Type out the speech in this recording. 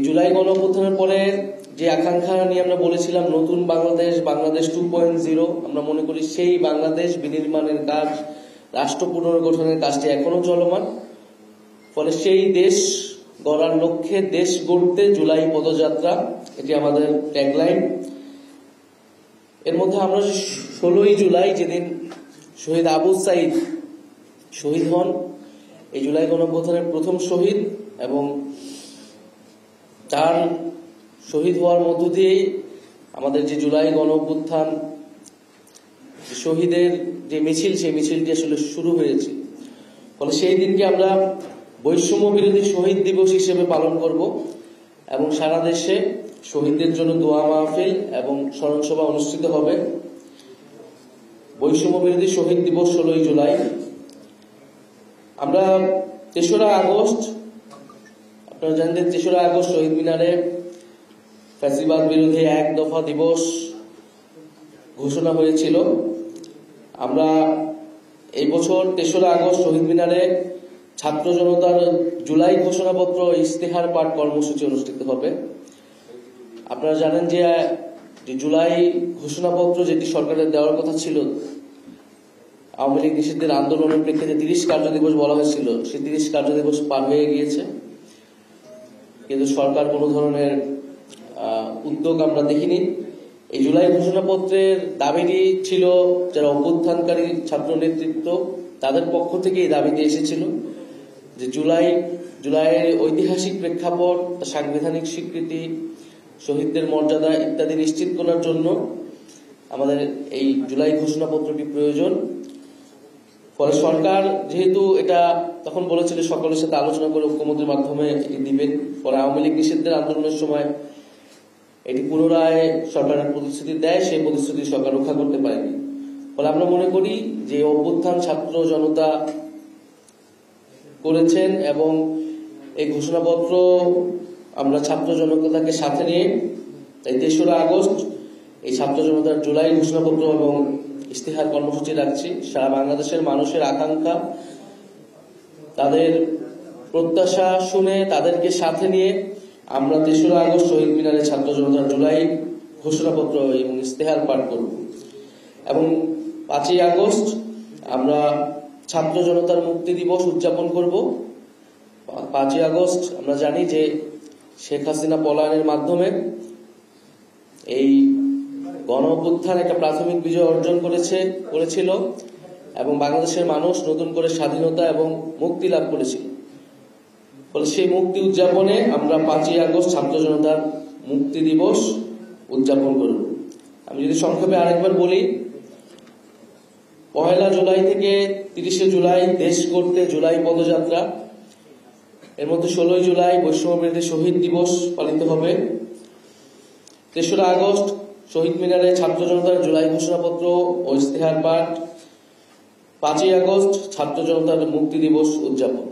জুলাই গণঅভ্যুত্থানের পরে যে আকাঙ্ক্ষা নিয়ে আমরা বলেছিলাম নতুন বাংলাদেশ, বাংলাদেশ 2.0, আমরা মনে করি সেই বাংলাদেশ বিনির্মাণের কাজ, রাষ্ট্র পুনর্গঠনের কাজটি এখনো চলমান। ফলে সেই দেশ গড়ার লক্ষ্যে দেশ গড়তে জুলাই পদযাত্রা, এটি আমাদের ট্যাগলাইন। এর মধ্যে আমরা 16ই জুলাই যেদিন শহীদ আবু সাইদ শহীদ হন, এই জুলাই গণঅভ্যুত্থানের প্রথম শহীদ, এবং তার শহীদ হওয়ার মধ্য দিয়েই আমাদের যে জুলাই গণঅভ্যুত্থান শহীদের যে মিছিল, সেই মিছিলটি আসলে শুরু হয়েছে। ফলে সেই দিনকে আমরা বৈষম্য বিরোধী শহীদ দিবস হিসেবে পালন করব এবং সারা দেশে শহীদদের জন্য দোয়া মাহফিল এবং স্মরণসভা অনুষ্ঠিত হবে। বৈষম্য বিরোধী শহীদ দিবস 16ই জুলাই। আমরা 3রা আগস্ট, আপনারা জানেন 3রা আগস্ট শহীদ মিনারে ফ্যাসিবাদ বিরোধী 1 দফা দিবস ঘোষণা হয়েছিল। আমরা এই বছর 3রা আগস্ট শহীদ মিনারে ছাত্র জনতার জুলাই ঘোষণাপত্র ইস্তেহার পাঠ কর্মসূচি অনুষ্ঠিত হবে। আপনারা জানেন যে জুলাই ঘোষণাপত্র যেটি সরকারের দেওয়ার কথা ছিল, আওয়ামী লীগ নিষিদ্ধের আন্দোলনের প্রেক্ষিতে 30 কার্যদিবস বলা হয়েছিল, সেই 30 কার্যদিবস পার হয়ে গিয়েছে, কিন্তু সরকার কোনো ধরনের উদ্যোগ আমরা দেখিনি। এই জুলাই ঘোষণাপত্রের দাবিটি ছিল যারা অভ্যুত্থানকারী ছাত্র নেতৃত্ব, তাদের পক্ষ থেকে এই দাবিটি এসেছিল যে জুলাইয়ের ঐতিহাসিক প্রেক্ষাপট, সাংবিধানিক স্বীকৃতি, শহীদদের মর্যাদা ইত্যাদি নিশ্চিত করার জন্য আমাদের এই জুলাই ঘোষণাপত্রটি প্রয়োজন। ফলে সরকার যেহেতু এটা তখন বলেছিল সকলের সাথে আলোচনা করে ঐক্যমত্যের মাধ্যমে এটি দিবেন, ফলে আওয়ামী লীগ নিষিদ্ধের আন্দোলনের সময় এটি পুনরায় সরকারের প্রতিশ্রুতি দেয়, সেই প্রতিশ্রুতি সরকার রক্ষা করতে পারেনি। ফলে আমরা মনে করি যে অভ্যুত্থান ছাত্র জনতা করেছেন এবং এই ঘোষণাপত্র আমরা ছাত্র জনতাকে সাথে নিয়ে তাই 3রা আগস্ট এই ছাত্র জনতার জুলাই ঘোষণাপত্র এবং ইস্তেহার কর্মসূচি রাখছি। সারা বাংলাদেশের মানুষের আকাঙ্ক্ষা, তাদের প্রত্যাশা শুনে তাদেরকে সাথে নিয়ে আমরা 3রা আগস্ট শহীদ মিনারে ছাত্র জনতার জুলাই ঘোষণাপত্র এবং ইস্তেহার পাঠ করব এবং 5ই আগস্ট আমরা ছাত্র জনতার মুক্তি দিবস উদযাপন করব। 5ই আগস্ট আমরা জানি যে শেখ হাসিনা পলায়নের মাধ্যমে এই গণঅভ্যুত্থান একটা প্রাথমিক বিজয় অর্জন করেছিল এবং বাংলাদেশের মানুষ নতুন করে স্বাধীনতা এবং মুক্তি লাভ করেছিল। ফলে সেই মুক্তি উদযাপনে আমরা 5ই আগস্ট ছাত্র জনতার মুক্তি দিবস উদযাপন করব। আমি যদি সংক্ষেপে আরেকবার বলি, 1 জুলাই থেকে 30 জুলাই দেশ গড়তে জুলাই পদযাত্রা, এর মধ্যে 16ই জুলাই বৈষম্য বিরোধী শহীদ দিবস পালিত হবে। 3রা আগস্ট শহীদ মিনারে ছাত্র জনতার জুলাই ঘোষণাপত্র ও ইস্তেহার পাঠ। 5ই আগস্ট ছাত্র জনতার মুক্তি দিবস উদযাপন।